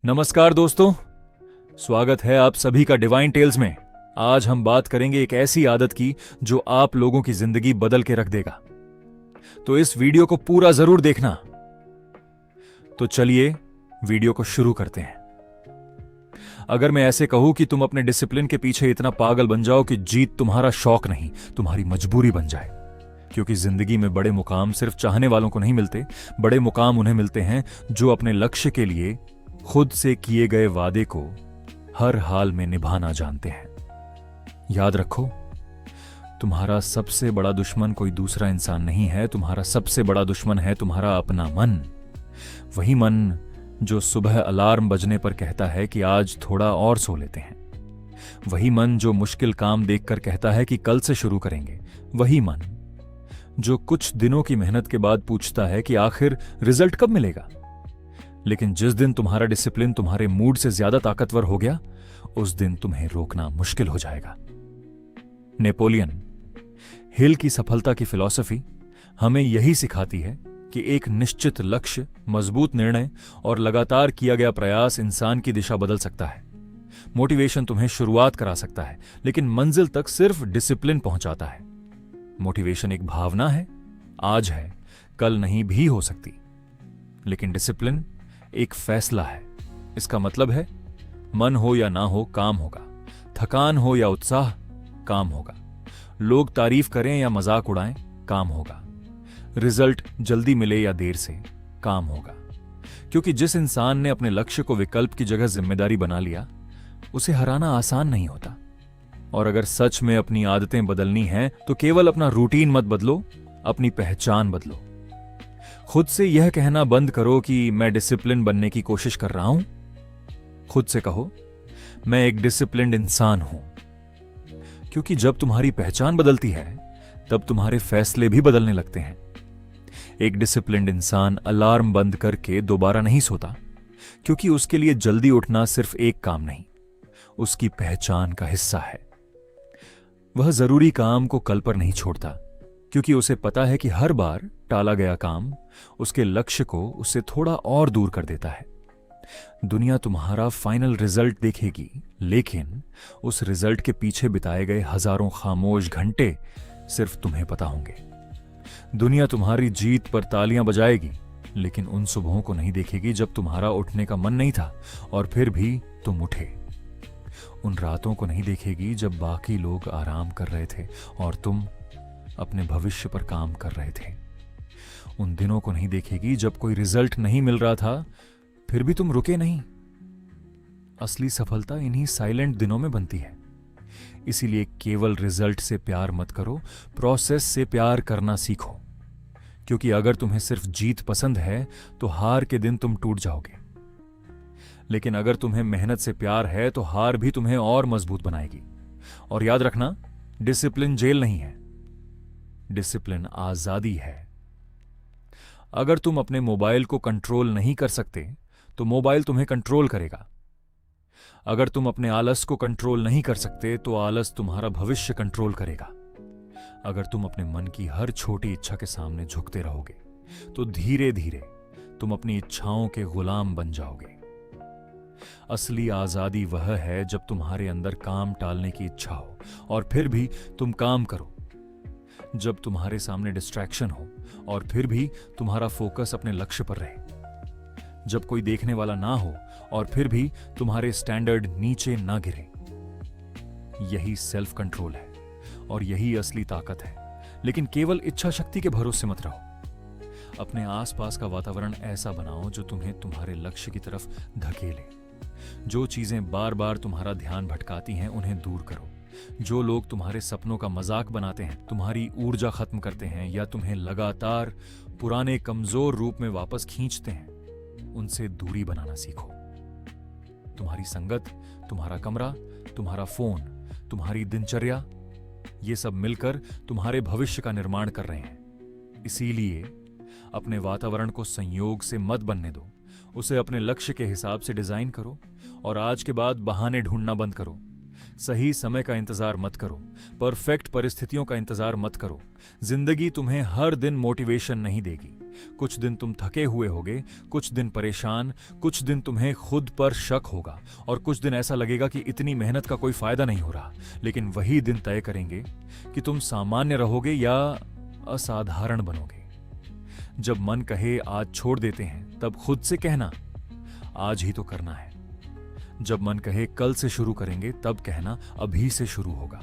नमस्कार दोस्तों, स्वागत है आप सभी का डिवाइन टेल्स में। आज हम बात करेंगे एक ऐसी आदत की जो आप लोगों की जिंदगी बदल के रख देगा। तो इस वीडियो को पूरा जरूर देखना। तो चलिए वीडियो को शुरू करते हैं। अगर मैं ऐसे कहूं कि तुम अपने डिसिप्लिन के पीछे इतना पागल बन जाओ कि जीत तुम्हारा शौक नहीं, तुम्हारी मजबूरी बन जाए। क्योंकि जिंदगी में बड़े मुकाम सिर्फ चाहने वालों को नहीं मिलते, बड़े मुकाम उन्हें मिलते हैं जो अपने लक्ष्य के लिए खुद से किए गए वादे को हर हाल में निभाना जानते हैं। याद रखो, तुम्हारा सबसे बड़ा दुश्मन कोई दूसरा इंसान नहीं है, तुम्हारा सबसे बड़ा दुश्मन है तुम्हारा अपना मन। वही मन जो सुबह अलार्म बजने पर कहता है कि आज थोड़ा और सो लेते हैं। वही मन जो मुश्किल काम देखकर कहता है कि कल से शुरू करेंगे। वही मन जो कुछ दिनों की मेहनत के बाद पूछता है कि आखिर रिजल्ट कब मिलेगा। लेकिन जिस दिन तुम्हारा डिसिप्लिन तुम्हारे मूड से ज्यादा ताकतवर हो गया, उस दिन तुम्हें रोकना मुश्किल हो जाएगा। नेपोलियन हिल की सफलता की फिलॉसफी हमें यही सिखाती है कि एक निश्चित लक्ष्य, मजबूत निर्णय और लगातार किया गया प्रयास इंसान की दिशा बदल सकता है। मोटिवेशन तुम्हें शुरुआत करा सकता है, लेकिन मंजिल तक सिर्फ डिसिप्लिन पहुंचाता है। मोटिवेशन एक भावना है, आज है, कल नहीं भी हो सकती। लेकिन डिसिप्लिन एक फैसला है। इसका मतलब है मन हो या ना हो, काम होगा। थकान हो या उत्साह, काम होगा। लोग तारीफ करें या मजाक उड़ाएं, काम होगा। रिजल्ट जल्दी मिले या देर से, काम होगा। क्योंकि जिस इंसान ने अपने लक्ष्य को विकल्प की जगह जिम्मेदारी बना लिया, उसे हराना आसान नहीं होता। और अगर सच में अपनी आदतें बदलनी हैं तो केवल अपना रूटीन मत बदलो, अपनी पहचान बदलो। खुद से यह कहना बंद करो कि मैं डिसिप्लिन बनने की कोशिश कर रहा हूं। खुद से कहो, मैं एक डिसिप्लिन्ड इंसान हूं। क्योंकि जब तुम्हारी पहचान बदलती है, तब तुम्हारे फैसले भी बदलने लगते हैं। एक डिसिप्लिन्ड इंसान अलार्म बंद करके दोबारा नहीं सोता, क्योंकि उसके लिए जल्दी उठना सिर्फ एक काम नहीं, उसकी पहचान का हिस्सा है। वह जरूरी काम को कल पर नहीं छोड़ता, क्योंकि उसे पता है कि हर बार टाला गया काम उसके लक्ष्य को उससे थोड़ा और दूर कर देता है। दुनिया तुम्हारा फाइनल रिजल्ट देखेगी, लेकिन उस रिजल्ट के पीछे बिताए गए हजारों खामोश घंटे सिर्फ तुम्हें पता होंगे। दुनिया तुम्हारी जीत पर तालियां बजाएगी, लेकिन उन सुबहों को नहीं देखेगी जब तुम्हारा उठने का मन नहीं था और फिर भी तुम उठे। उन रातों को नहीं देखेगी जब बाकी लोग आराम कर रहे थे और तुम अपने भविष्य पर काम कर रहे थे। उन दिनों को नहीं देखेगी जब कोई रिजल्ट नहीं मिल रहा था, फिर भी तुम रुके नहीं। असली सफलता इन्हीं साइलेंट दिनों में बनती है। इसीलिए केवल रिजल्ट से प्यार मत करो, प्रोसेस से प्यार करना सीखो। क्योंकि अगर तुम्हें सिर्फ जीत पसंद है तो हार के दिन तुम टूट जाओगे। लेकिन अगर तुम्हें मेहनत से प्यार है तो हार भी तुम्हें और मजबूत बनाएगी। और याद रखना, डिसिप्लिन जेल नहीं है, डिसिप्लिन आजादी है। अगर तुम अपने मोबाइल को कंट्रोल नहीं कर सकते तो मोबाइल तुम्हें कंट्रोल करेगा। अगर तुम अपने आलस को कंट्रोल नहीं कर सकते तो आलस तुम्हारा भविष्य कंट्रोल करेगा। अगर तुम अपने मन की हर छोटी इच्छा के सामने झुकते रहोगे तो धीरे धीरे तुम अपनी इच्छाओं के गुलाम बन जाओगे। असली आजादी वह है जब तुम्हारे अंदर काम टालने की इच्छा हो और फिर भी तुम काम करो। जब तुम्हारे सामने डिस्ट्रैक्शन हो और फिर भी तुम्हारा फोकस अपने लक्ष्य पर रहे। जब कोई देखने वाला ना हो और फिर भी तुम्हारे स्टैंडर्ड नीचे ना गिरे। यही सेल्फ कंट्रोल है और यही असली ताकत है। लेकिन केवल इच्छा शक्ति के भरोसे मत रहो। अपने आसपास का वातावरण ऐसा बनाओ जो तुम्हें तुम्हारे लक्ष्य की तरफ धकेले। जो चीजें बार बार तुम्हारा ध्यान भटकाती हैं, उन्हें दूर करो। जो लोग तुम्हारे सपनों का मजाक बनाते हैं, तुम्हारी ऊर्जा खत्म करते हैं या तुम्हें लगातार पुराने कमजोर रूप में वापस खींचते हैं, उनसे दूरी बनाना सीखो। तुम्हारी संगत, तुम्हारा कमरा, तुम्हारा फोन, तुम्हारी दिनचर्या, ये सब मिलकर तुम्हारे भविष्य का निर्माण कर रहे हैं। इसीलिए अपने वातावरण को संयोग से मत बनने दो, उसे अपने लक्ष्य के हिसाब से डिजाइन करो। और आज के बाद बहाने ढूंढना बंद करो। सही समय का इंतजार मत करो, परफेक्ट परिस्थितियों का इंतजार मत करो। जिंदगी तुम्हें हर दिन मोटिवेशन नहीं देगी। कुछ दिन तुम थके हुए होगे, कुछ दिन परेशान, कुछ दिन तुम्हें खुद पर शक होगा, और कुछ दिन ऐसा लगेगा कि इतनी मेहनत का कोई फायदा नहीं हो रहा। लेकिन वही दिन तय करेंगे कि तुम सामान्य रहोगे या असाधारण बनोगे। जब मन कहे आज छोड़ देते हैं, तब खुद से कहना आज ही तो करना है। जब मन कहे कल से शुरू करेंगे, तब कहना अभी से शुरू होगा।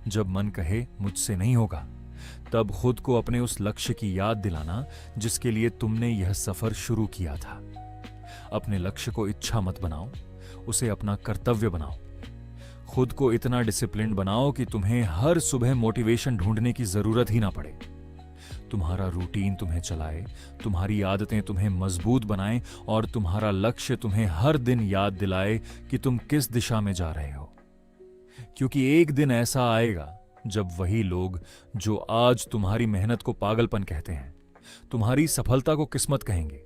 जब मन कहे मुझसे नहीं होगा, तब खुद को अपने उस लक्ष्य की याद दिलाना जिसके लिए तुमने यह सफर शुरू किया था। अपने लक्ष्य को इच्छा मत बनाओ, उसे अपना कर्तव्य बनाओ। खुद को इतना डिसिप्लिन्ड बनाओ कि तुम्हें हर सुबह मोटिवेशन ढूंढने की जरूरत ही ना पड़े। तुम्हारा रूटीन तुम्हें चलाए, तुम्हारी आदतें तुम्हें मजबूत बनाएं, और तुम्हारा लक्ष्य तुम्हें हर दिन याद दिलाए कि तुम किस दिशा में जा रहे हो। क्योंकि एक दिन ऐसा आएगा जब वही लोग जो आज तुम्हारी मेहनत को पागलपन कहते हैं, तुम्हारी सफलता को किस्मत कहेंगे।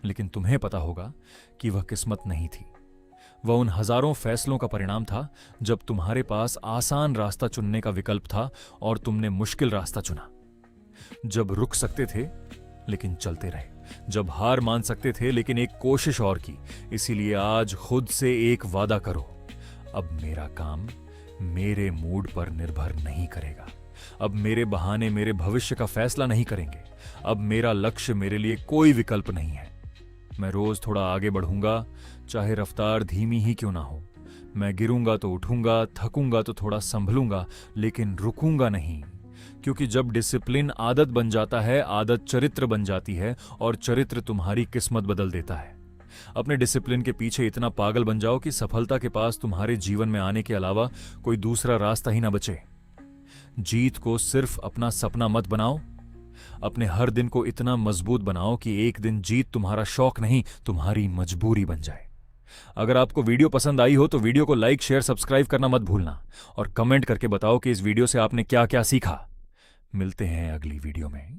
लेकिन तुम्हें पता होगा कि वह किस्मत नहीं थी। वह उन हजारों फैसलों का परिणाम था जब तुम्हारे पास आसान रास्ता चुनने का विकल्प था और तुमने मुश्किल रास्ता चुना। जब रुक सकते थे लेकिन चलते रहे, जब हार मान सकते थे लेकिन एक कोशिश और की। इसीलिए आज खुद से एक वादा करो, अब मेरा काम मेरे मूड पर निर्भर नहीं करेगा। अब मेरे बहाने मेरे भविष्य का फैसला नहीं करेंगे। अब मेरा लक्ष्य मेरे लिए कोई विकल्प नहीं है। मैं रोज थोड़ा आगे बढ़ूंगा, चाहे रफ्तार धीमी ही क्यों ना हो। मैं गिरूंगा तो उठूंगा, थकूंगा तो थोड़ा संभलूंगा, लेकिन रुकूंगा नहीं। क्योंकि जब डिसिप्लिन आदत बन जाता है, आदत चरित्र बन जाती है, और चरित्र तुम्हारी किस्मत बदल देता है। अपने डिसिप्लिन के पीछे इतना पागल बन जाओ कि सफलता के पास तुम्हारे जीवन में आने के अलावा कोई दूसरा रास्ता ही ना बचे। जीत को सिर्फ अपना सपना मत बनाओ, अपने हर दिन को इतना मजबूत बनाओ कि एक दिन जीत तुम्हारा शौक नहीं, तुम्हारी मजबूरी बन जाए। अगर आपको वीडियो पसंद आई हो तो वीडियो को लाइक, शेयर, सब्सक्राइब करना मत भूलना, और कमेंट करके बताओ कि इस वीडियो से आपने क्या क्या सीखा। मिलते हैं अगली वीडियो में।